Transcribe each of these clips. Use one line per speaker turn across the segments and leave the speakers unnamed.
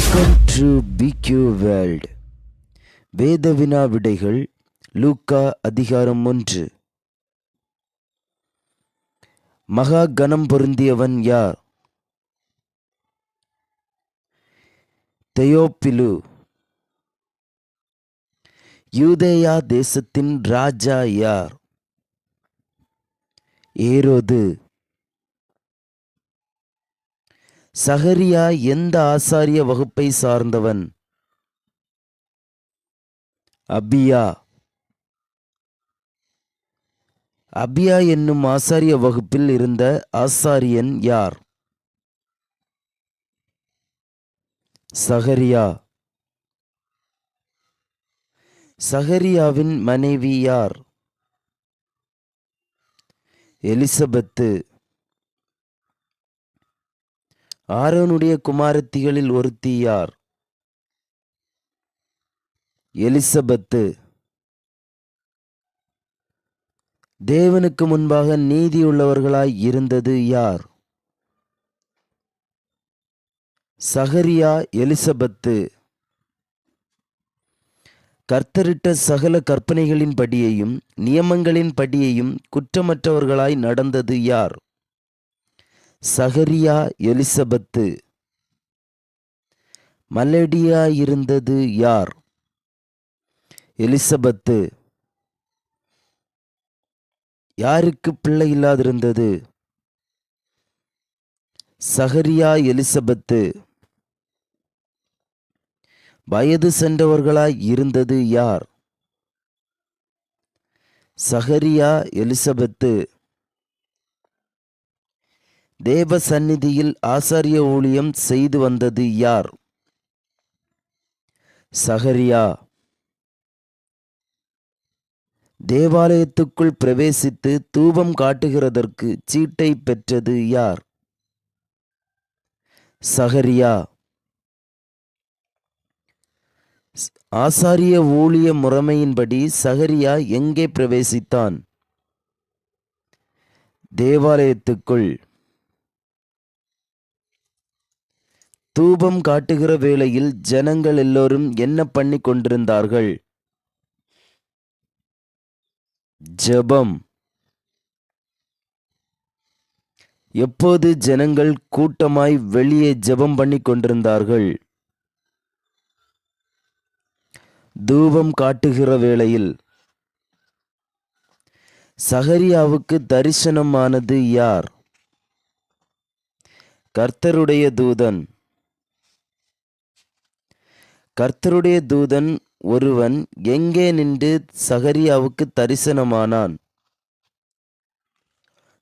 Welcome to பிக்யூ world. வேத வினா விடைகள். லூக்கா அதிகாரம் 1. மகா கனம் பொருந்தியவன் யார்? தெயோப்பிலு. யூதேயா தேசத்தின் ராஜா யார்? ஏரோது. சகரியா எந்த ஆசாரிய வகுப்பை சார்ந்தவன்? அபியா. அபியா என்னும் ஆசாரிய வகுப்பில் இருந்த ஆசாரியன் யார்? சகரியா. சகரியாவின் மனைவி யார்? எலிசபெத்து. ஆரோனுடைய குமாரத்திகளில் ஒருத்தி யார்? எலிசபெத்து. தேவனுக்கு முன்பாக நீதியுள்ளவர்களாய் இருந்தது யார்? சகரியா, எலிசபெத்து. கர்த்தரிட்ட சகல கற்பனைகளின் படியையும் நியமங்களின் படியையும் குற்றமற்றவர்களாய் நடந்தது யார்? சகரியா, எலிசபெத்து. மலடியாயிருந்தது யார்? எலிசபெத்து. யாருக்கு பிள்ளை இல்லாதிருந்தது? சகரியா, எலிசபெத்து. வயது சென்றவர்களாய் இருந்தது யார்? சகரியா, எலிசபெத்து. தேவ சந்நிதியில் ஆசாரிய ஊழியம் செய்து வந்தது யார்? சகரியா. தேவாலயத்துக்குள் பிரவேசித்து தூபம் காட்டுகிறதற்கு சீட்டை பெற்றது யார்? சகரியா. ஆசாரிய ஊழிய முறைமையின்படி சகரியா எங்கே பிரவேசித்தான்? தேவாலயத்துக்குள். தூபம் காட்டுகிற வேளையில் ஜனங்கள் எல்லோரும் என்ன பண்ணி கொண்டிருந்தார்கள்? ஜெபம். எப்போது ஜனங்கள் கூட்டமாய் வெளியே ஜெபம் பண்ணி கொண்டிருந்தார்கள்? தூபம் காட்டுகிற வேளையில். சகரியாவுக்கு தரிசனமானது யார்? கர்த்தருடைய தூதன். கர்த்தருடைய தூதன் ஒருவன் எங்கே நின்று சகரியாவுக்கு தரிசனமானான்?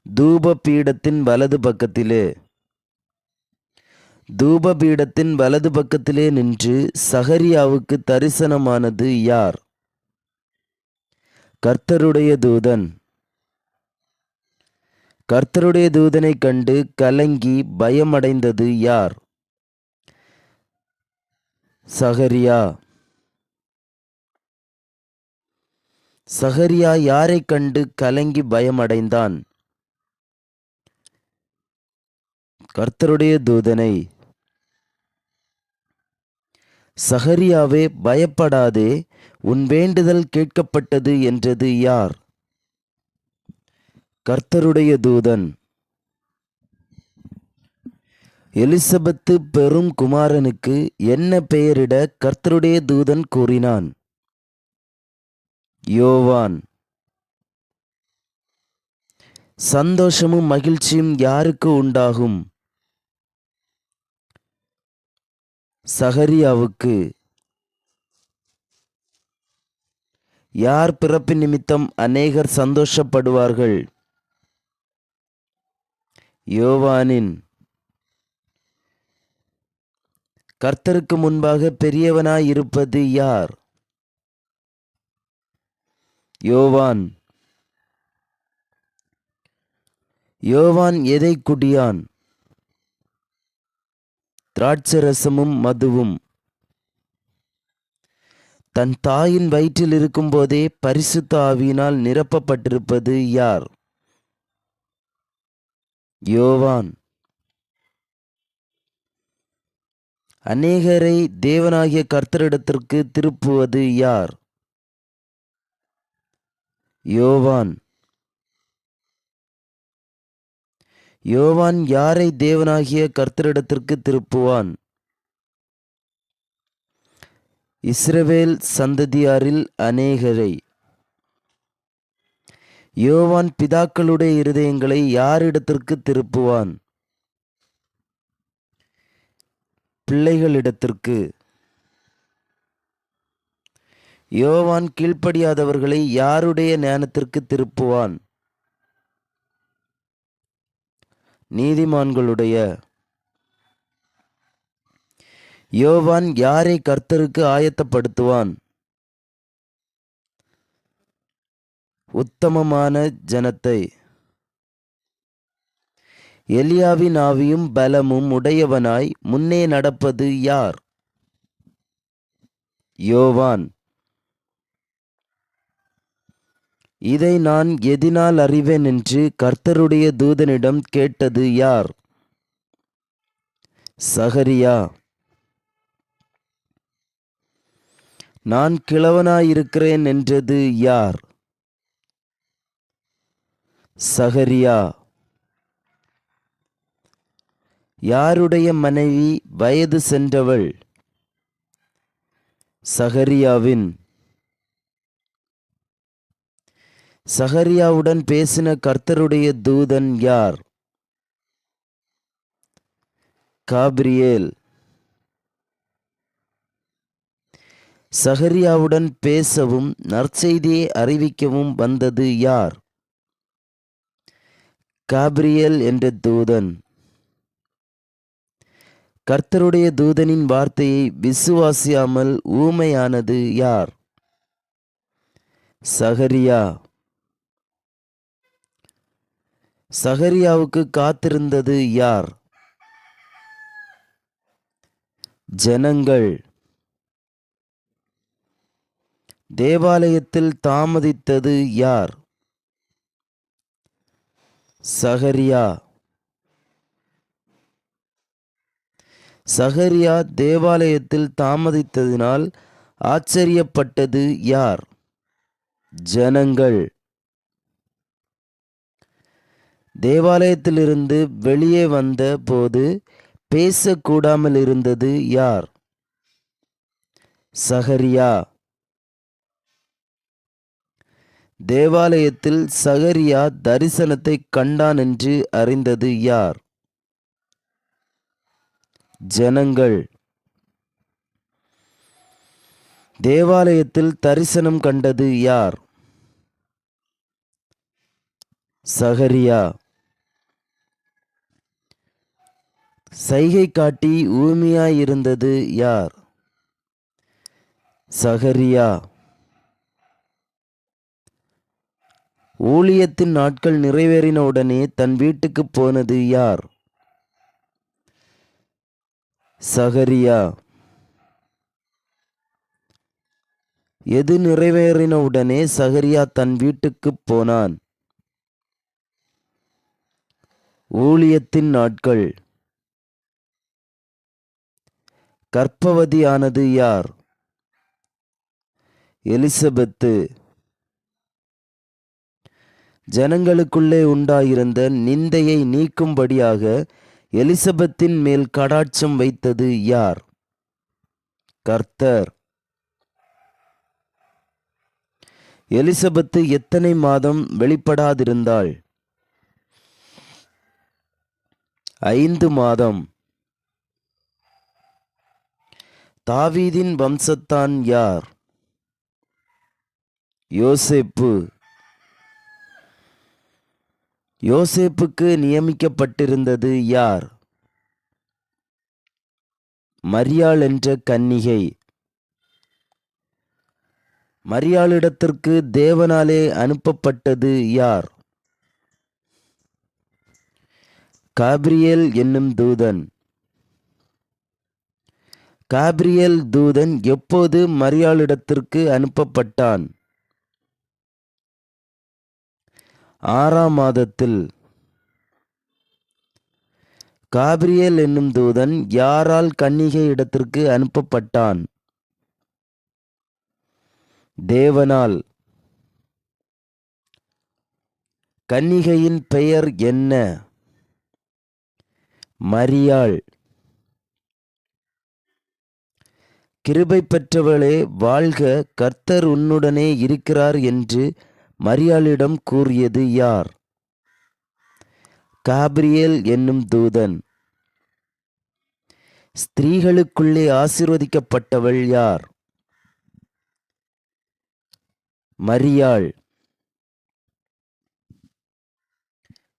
தூப பீடத்தின் வலது பக்கத்திலே. தூப பீடத்தின் வலது பக்கத்திலே நின்று சகரியாவுக்கு தரிசனமானது யார்? கர்த்தருடைய தூதன். கர்த்தருடைய தூதனை கண்டு கலங்கி பயமடைந்தது யார்? சகரியா. சகரியா யாரை கண்டு கலங்கி பயமடைந்தான்? கர்த்தருடைய தூதனை. சகரியாவே, பயப்படாதே, உன் வேண்டுதல் கேட்கப்பட்டது என்றது யார்? கர்த்தருடைய தூதன். எலிசபெத்து பெறும் குமாரனுக்கு என்ன பெயரிட கர்த்தருடைய தூதன் கூறினான்? யோவான். சந்தோஷமும் மகிழ்ச்சியும் யாருக்கு உண்டாகும்? சகரியாவுக்கு. யார் பிறப்பு நிமித்தம் அநேகர் சந்தோஷப்படுவார்கள்? யோவானின். கர்த்தருக்கு முன்பாக பெரியவனாயிருப்பது யார்? யோவான். யோவான் எதை குடியான்? திராட்சரசமும் மதுவும். தன் தாயின் வயிற்றில் இருக்கும் போதே பரிசுத்த ஆவியினால் நிரப்பப்பட்டிருப்பது யார்? யோவான். அநேகரை தேவனாகிய கர்த்தரிடத்திற்கு திருப்புவது யார்? யோவான். யோவான் யாரை தேவனாகிய கர்த்தரிடத்திற்கு திருப்புவான்? இஸ்ரவேல் சந்ததியாரில் அநேகரை. யோவான் பிதாக்களுடைய இருதயங்களை யாரிடத்திற்கு திருப்புவான்? பிள்ளைகளிடத்திற்கு. யோவான் கீழ்ப்படியாதவர்களை யாருடைய ஞானத்திற்கு திருப்புவான்? நீதிமான்களுடைய. யோவான் யாரை கர்த்தருக்கு ஆயத்தப்படுத்துவான்? உத்தமமான ஜனத்தை. எலியாவின் ஆவியும் பலமும் உடையவனாய் முன்னே நடப்பது யார்? யோவான். இதை நான் எதினால் அறிவேன் என்று கர்த்தருடைய தூதனிடம் கேட்டது யார்? சகரியா. நான் கிழவனாயிருக்கிறேன் என்றது யார்? சகரியா. யாருடைய மனைவி வயது சென்றவள்? சகரியாவின். சகரியாவுடன் பேசின கர்த்தருடைய தூதன் யார்? காபிரியேல். சகரியாவுடன் பேசவும் நற்செய்தியை அறிவிக்கவும் வந்தது யார்? காபிரியேல் என்ற தூதன். கர்த்தருடைய தூதனின் வார்த்தையை விசுவாசியாமல் ஊமையானது யார்? சகரியா. சகரியாவுக்கு காத்திருந்தது யார்? ஜனங்கள். தேவாலயத்தில் தாமதித்தது யார்? சகரியா. சகரியா தேவாலயத்தில் தாமதித்ததினால் ஆச்சரியப்பட்டது யார்? ஜனங்கள். தேவாலயத்திலிருந்து வெளியே வந்த போது பேசக்கூடாமல் இருந்தது யார்? சகரியா. தேவாலயத்தில் சகரியா தரிசனத்தை கண்டான் என்று அறிந்தது யார்? ஜனங்கள். தேவாலயத்தில் தரிசனம் கண்டது யார்? சகரியா. சைகை காட்டி ஊமையாயிருந்தது யார்? சகரியா. ஊழியத்தின் நாட்கள் நிறைவேறின உடனே தன் வீட்டுக்கு போனது யார்? சகரியா. எது நிறைவேறின உடனே சகரியா தன் வீட்டுக்கு போனான்? ஊழியத்தின் நாட்கள். கர்ப்பவதியானது யார்? எலிசபெத்து. ஜனங்களுக்குள்ளே உண்டாயிருந்த நிந்தையை நீக்கும்படியாக எலிசபெத்தின் மேல் கடாட்சம் வைத்தது யார்? கர்த்தர். எலிசபெத்து எத்தனை மாதம் வெளிப்படாதிருந்தாள்? 5 மாதம். தாவீதின் வம்சத்தான் யார்? யோசேப்பு. யோசேப்புக்கு நியமிக்கப்பட்டிருந்தது யார்? மரியாள் என்ற கன்னிகை. மரியாளிடத்திற்கு தேவனாலே அனுப்பப்பட்டது யார்? காபிரியேல் என்னும் தூதன். காபிரியேல் தூதன் எப்போது மரியாளிடத்திற்கு அனுப்பப்பட்டான்? 6ஆம் மாதத்தில். காபிரியேல் என்னும் தூதன் யாரால் கன்னிகை இடத்திற்கு அனுப்பப்பட்டான்? தேவனால். கன்னிகையின் பெயர் என்ன? மரியாள். கிருபை பெற்றவளே வாழ்க, கர்த்தர் உன்னுடனே இருக்கிறார் என்று மரியாளிடம் கூறியது யார்? காபிரியேல் என்னும் தூதன். ஸ்திரீகளுக்குள்ளே ஆசீர்வதிக்கப்பட்டவள் யார்? மரியாள்.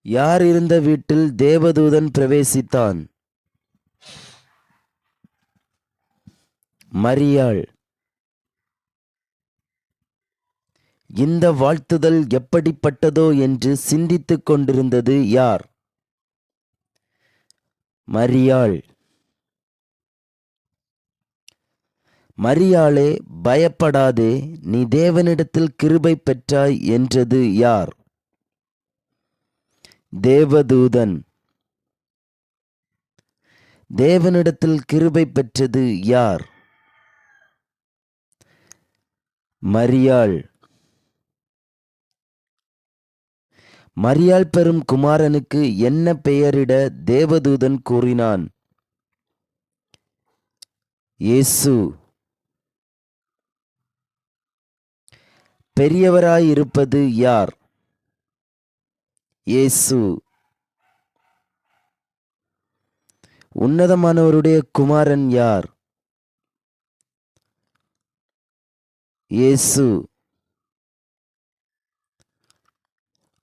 யார் இருந்த வீட்டில் தேவதூதன் பிரவேசித்தான்? மரியாள். இந்த வாழ்த்துதல் எப்படிப்பட்டதோ என்று சிந்தித்துக் கொண்டிருந்தது யார்? மரியாள். மரியாளே, பயப்படாதே, நீ தேவனிடத்தில் கிருபை பெற்றாய் என்றது யார்? தேவதூதன். தேவனிடத்தில் கிருபை பெற்றது யார்? மரியாள். மரியாள் பெறும் குமாரனுக்கு என்ன பெயரிட தேவதூதன் கூறினான்? இயேசு. பெரியவராயிருப்பது யார்? இயேசு. உன்னதமானவருடைய குமாரன் யார்? இயேசு.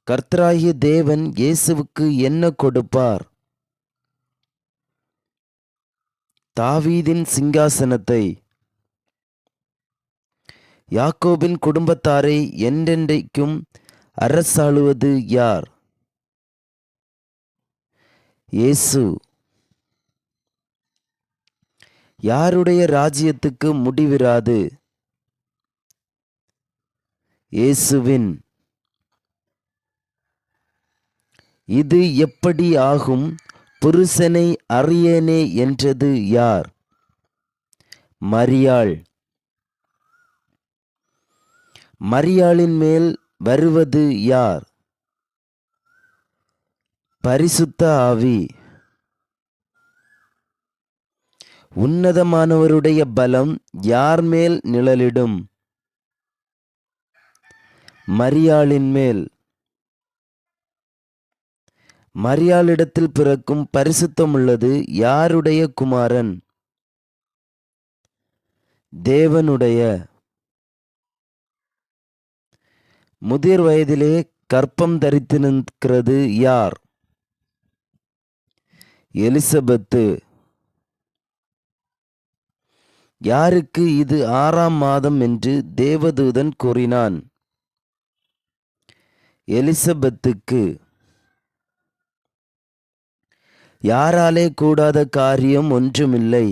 கர்த்தராகிய தேவன் இயேசுவுக்கு என்ன கொடுப்பார்? தாவீதின் சிங்காசனத்தை. யாக்கோபின் குடும்பத்தாரை என்றென்றைக்கும் அரசாளுவது யார்? இயேசு. யாருடைய ராஜ்யத்துக்கு முடிவிராது? இயேசுவின். இது எப்படி ஆகும்? புருஷனை அறியேனே என்றது யார்? மரியாள். மரியாளின் மேல் வருவது யார்? பரிசுத்த ஆவி. உன்னதமானவருடைய பலம் யார் மேல் நிழலிடும்? மரியாளின் மேல். மரியாளிடத்தில் பிறக்கும் பரிசுத்தமுள்ளது யாருடைய குமாரன்? தேவனுடைய. முதிர் வயதிலே கர்ப்பம் தரித்து நிற்கிறது யார்? எலிசபெத்து. யாருக்கு இது 6ஆம் மாதம் என்று தேவதூதன் கூறினான்? எலிசபெத்துக்கு. யாராலே கூடாத காரியம் ஒன்றுமில்லை.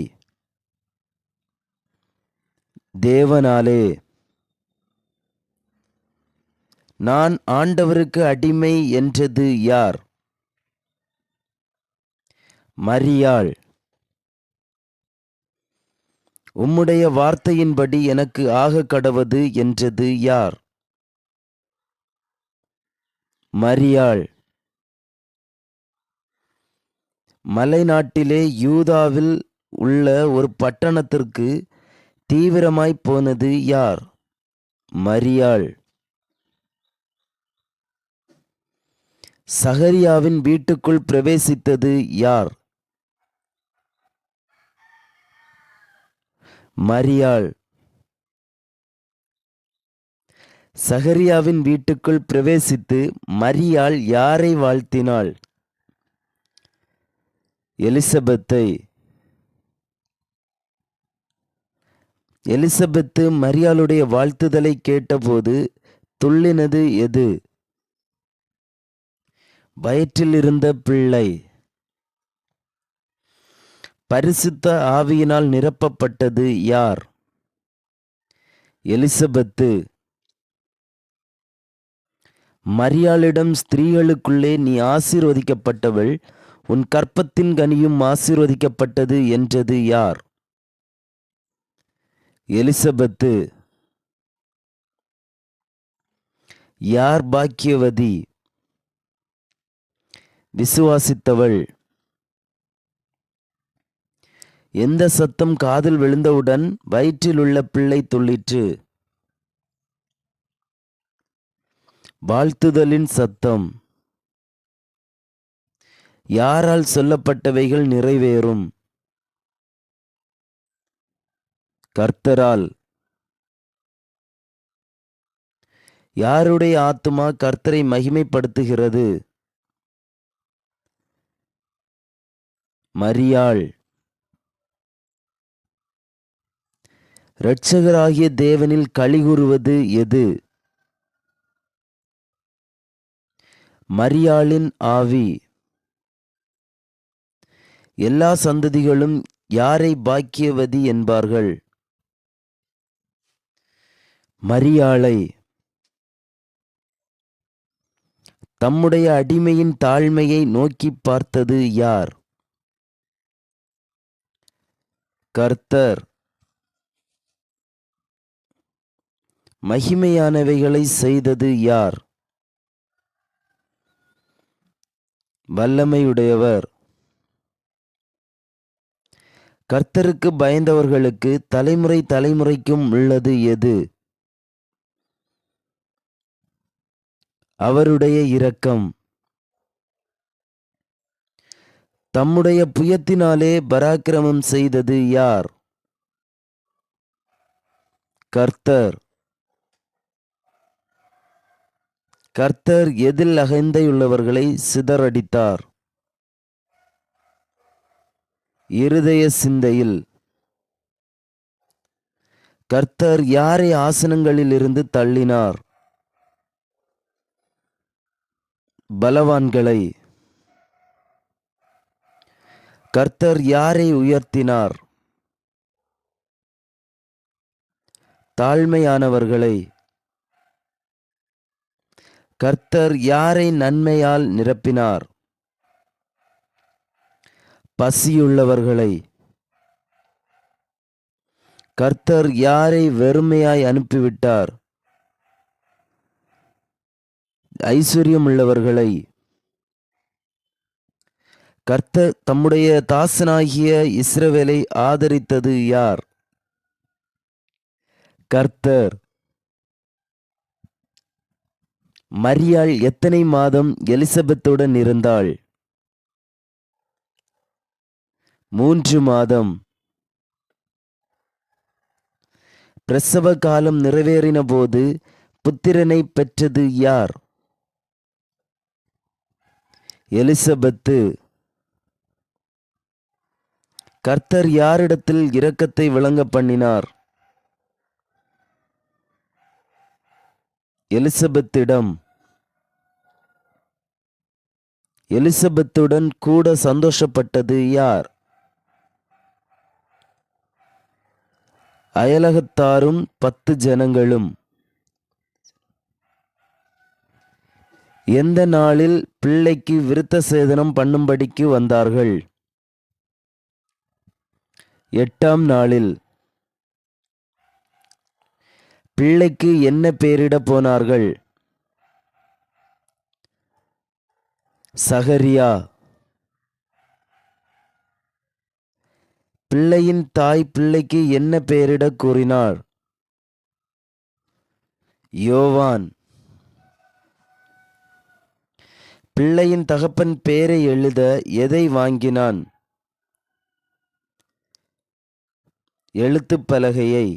தேவனாலே. நான் ஆண்டவருக்கு அடிமை என்றது யார்? மரியாள். உம்முடைய வார்த்தையின்படி எனக்கு ஆக கடவது என்றது யார்? மரியாள். மலைநாட்டிலே யூதாவில் உள்ள ஒரு பட்டணத்திற்கு தீவிரமாய் போனது யார்? மரியாள். சகரியாவின் வீட்டுக்குள் பிரவேசித்தது யார்? மரியாள். சகரியாவின் வீட்டுக்குள் பிரவேசித்து மரியாள் யாரை வாழ்த்தினாள்? எலிசபெத்தை. எலிசபெத்து மரியாளுடைய வாழ்த்துதலை கேட்டபோது துள்ளினது எது? வயிற்றில் இருந்த பிள்ளை. பரிசுத்த ஆவியினால் நிரப்பப்பட்டது யார்? எலிசபெத்து. மரியாளிடம் ஸ்திரீகளுக்குள்ளே நீ ஆசீர்வதிக்கப்பட்டவள், உன் கற்பத்தின் கனியும் ஆசீர்வதிக்கப்பட்டது என்றது யார்? எலிசபெத்து. யார் பாக்கியவதி? விசுவாசித்தவள். எந்த சத்தம் காதில் விழுந்தவுடன் வயிற்றில் உள்ள பிள்ளை துள்ளிற்று? வாழ்த்துதலின் சத்தம். யாரால் சொல்லப்பட்டவைகள் நிறைவேறும்? கர்த்தரால். யாருடைய ஆத்துமா கர்த்தரை மகிமைப்படுத்துகிறது? மரியாள். இரட்சகராகிய தேவனில் களிகூறுவது எது? மரியாளின் ஆவி. எல்லா சந்ததிகளும் யாரை பாக்கியவதி என்பார்கள்? மரியாளை. தம்முடைய அடிமையின் தாழ்மையை நோக்கி பார்த்தது யார்? கர்த்தர். மகிமையானவைகளை செய்தது யார்? வல்லமையுடையவர். கர்த்தருக்கு பயந்தவர்களுக்கு தலைமுறை தலைமுறைக்கும் உள்ளது எது? அவருடைய இரக்கம். தம்முடைய புயத்தினாலே பராக்கிரமம் செய்தது யார்? கர்த்தர். கர்த்தர் எதில் அகந்தையுள்ளவர்களை சிதறடித்தார்? இருதய சிந்தையில். கர்த்தர் யாரை ஆசனங்களிலிருந்து தள்ளினார்? பலவான்களை. கர்த்தர் யாரை உயர்த்தினார்? தாழ்மையானவர்களை. கர்த்தர் யாரை நன்மையால் நிரப்பினார்? பசியுள்ளவர்களை. கர்த்தர் யாரை வெறுமையாய் அனுப்பிவிட்டார்? ஐஸ்வர்யமுள்ளவர்களை. கர்த்தர் தம்முடைய தாசனாகிய இஸ்ரவேலை ஆதரித்தது யார்? கர்த்தர். மரியாள் எத்தனை மாதம் எலிசபெத்துடன் இருந்தாள்? 3 மாதம். பிரசவ காலம் நிறைவேறின போது புத்திரனை பெற்றது யார்? எலிசபெத்து. கர்த்தர் யாரிடத்தில் இரக்கத்தை விளங்க பண்ணினார்? எலிசபெத்திடம். எலிசபெத்துடன் கூட சந்தோஷப்பட்டது யார்? அயலகத்தாரும் 10 ஜனங்களும். எந்த நாளில் பிள்ளைக்கு விருத்த சேதனம் பண்ணும்படிக்கு வந்தார்கள்? 8ஆம் நாளில். பிள்ளைக்கு என்ன பெயரிட போனார்கள்? சகரியா. பிள்ளையின் தாய் பிள்ளைக்கு என்ன பெயரிட கூறினார்? யோவான். பிள்ளையின் தகப்பன் பெயரை எழுத எதை வாங்கினான்? எழுத்துப் பலகையை.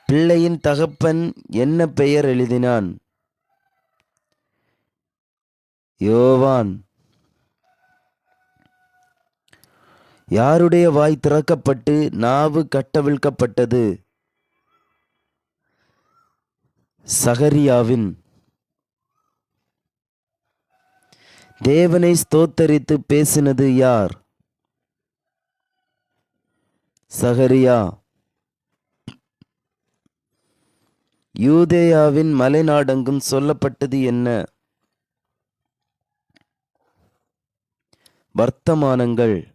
பிள்ளையின் தகப்பன் என்ன பெயர் எழுதினான்? யோவான். யாருடைய வாய் திறக்கப்பட்டு நாவு கட்டவிழ்க்கப்பட்டது? சகரியாவின். தேவனை ஸ்தோத்தரித்து பேசினது யார்? சகரியா. யூதேயாவின் மலைநாடெங்கும் சொல்லப்பட்டது என்ன? வர்த்தமானங்கள்.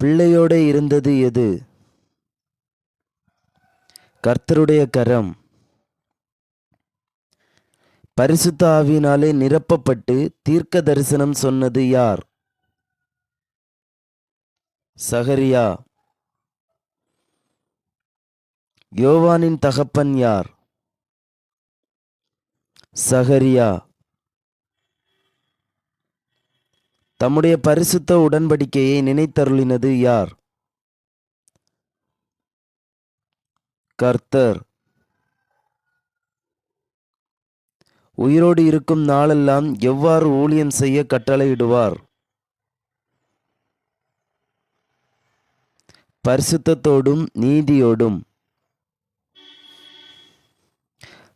பிள்ளையோட இருந்தது எது? கர்த்தருடைய கரம். பரிசுத்த ஆவியினாலே நிரப்பப்பட்டு தீர்க்க தரிசனம் சொன்னது யார்? சகரியா. யோவானின் தகப்பன் யார்? சகரியா. தம்முடைய பரிசுத்த உடன்படிக்கையை நினைத்தருளினது யார்? கர்த்தர். உயிரோடு இருக்கும் நாளெல்லாம் எவ்வாறு ஊழியம் செய்ய கட்டளையிடுவார்? பரிசுத்தத்தோடும் நீதியோடும்.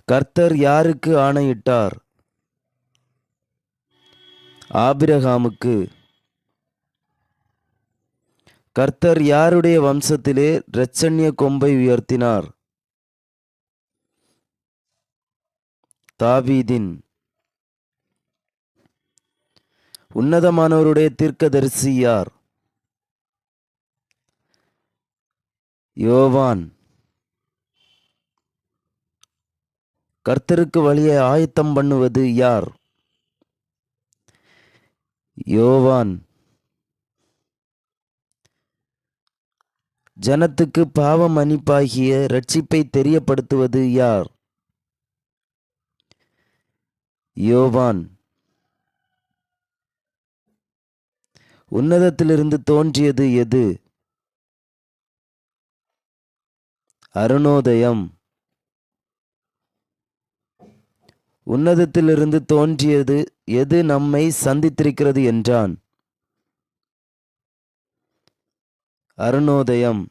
கர்த்தர் யாருக்கு ஆணையிட்டார்? ஆபிரகாமுக்கு. கர்த்தர் யாருடைய வம்சத்திலே இரட்சண்ய கொம்பை உயர்த்தினார்? தாவீதின். உன்னதமானவருடைய தீர்க்கதரிசி யார்? யோவான். கர்த்தருக்கு வழியை ஆயத்தம் பண்ணுவது யார்? யோவான். ஜனத்துக்கு பாவ மன்னிப்பாகிய இரட்சிப்பை தெரியப்படுத்துவது யார்? யோவான். உன்னதத்திலிருந்து தோன்றியது எது? அருணோதயம். உன்னதத்திலிருந்து தோன்றியது எது நம்மை சந்தித்திருக்கிறது என்றான்? அருணோதயம்.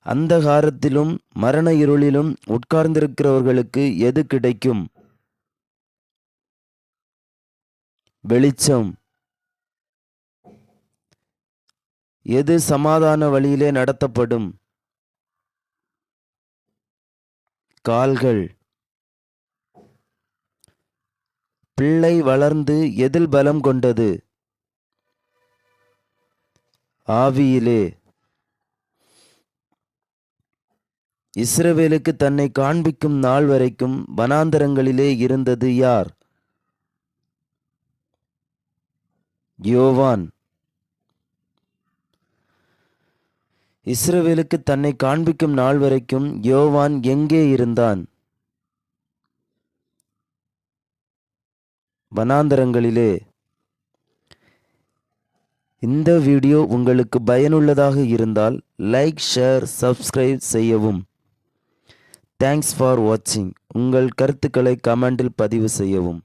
அந்தகாரத்திலும் மரண இருளிலும் உட்கார்ந்திருக்கிறவர்களுக்கு எது கிடைக்கும்? வெளிச்சம். எது சமாதான வழியிலே நடத்தப்படும்? கால்கள். பிள்ளை வளர்ந்து எதில் பலம் கொண்டது? ஆவியிலே. இஸ்ரவேலுக்கு தன்னை காண்பிக்கும் நாள் வரைக்கும் வனாந்தரங்களிலே இருந்தது யார்? யோவான். இஸ்ரவேலுக்கு தன்னை காண்பிக்கும் நாள் வரைக்கும் யோவான் எங்கே இருந்தான்? வனாந்தரங்களிலே. இந்த வீடியோ உங்களுக்கு பயனுள்ளதாக இருந்தால் லைக், ஷேர், சப்ஸ்கிரைப் செய்யவும். தேங்க்ஸ் ஃபார் வாட்சிங். உங்கள் கருத்துக்களை கமெண்டில் பதிவு செய்யவும்.